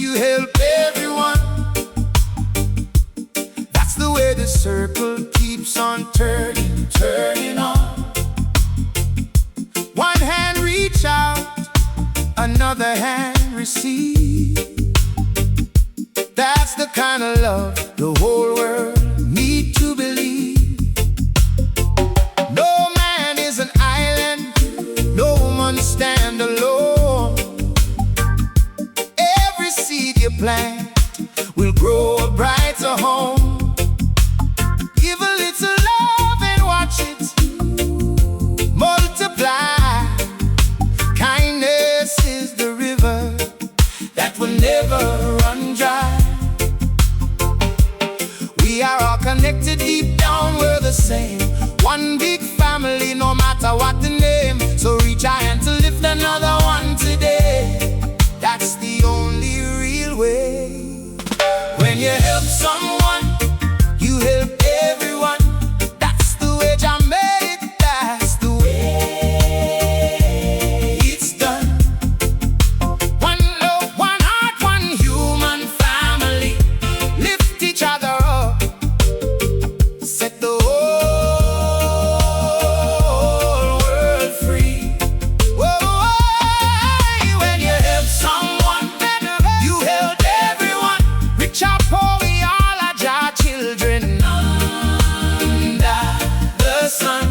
you help everyone. That's the way the circle keeps on turning, turning on. One hand reach out, another hand receive. That's the kind of love the whole world need to believe. No man is an island, no one stand alone. Every seed you plant will grow a brighter home. Give a little love and watch it multiply. Kindness is the river that will never run dry. We are all connected deep down, we're the same. One big family, no matter what the name. So reach a hand to lift another one today. That's the only real way. When you help someone, you help everyone. That's the way Jah made it, that's the way it's done. One love, one heart, one human family. Lift each other up, set the whole world free. Whoa, when you help someone, you help everyone. Rich or poor, we all are Jah children under the sun.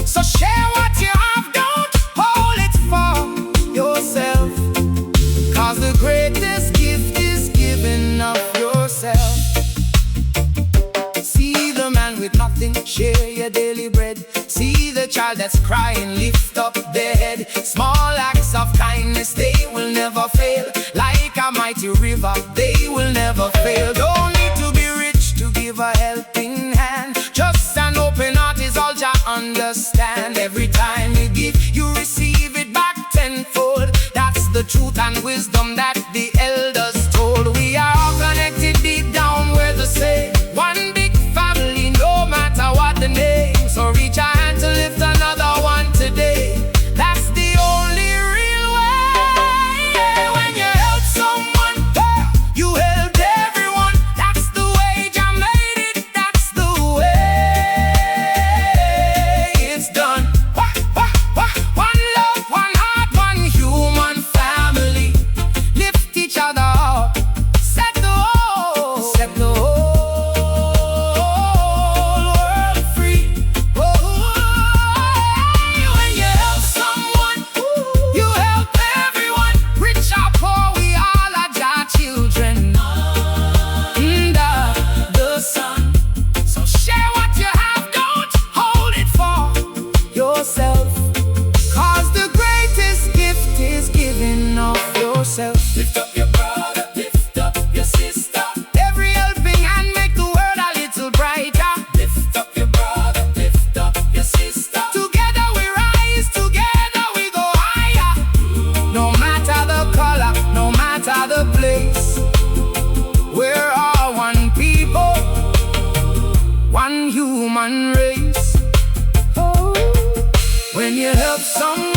So share what you have, don't hold it for yourself. 'Cause the greatest gift is giving of yourself. See the man with nothing, share your daily bread. See the child that's crying, lift up their head. Small acts of kindness, they will never fail. Like a mighty river, they will never fail. Don't need to be rich to give a helping hand. Just an open heart is all Jah understand. Every time you give, you receive it back tenfold. That's the truth and wisdom that the elders told. We are all connected deep down, we're the same. One big family, no matter what the name. So reach a hand to lift another one today. That's the only real way. When you help someone, you help everyone. That's the way Jah made it, that's the way it's done. One love, one heart, one human family. Lift each other up, set the whole world free. When you help someone, you help everyone. Rich or poor, we all are Jah children under the sun. So share what you have, don't hold it for yourself. 'Cause the greatest gift is giving of yourself. Lift up your brother, lift up your sister. Every helping hand make the world a little brighter. Lift up your brother, lift up your sister. Together we rise, together we go higher. No matter the color, no matter the place, we're all one people, one human race. When you help someone,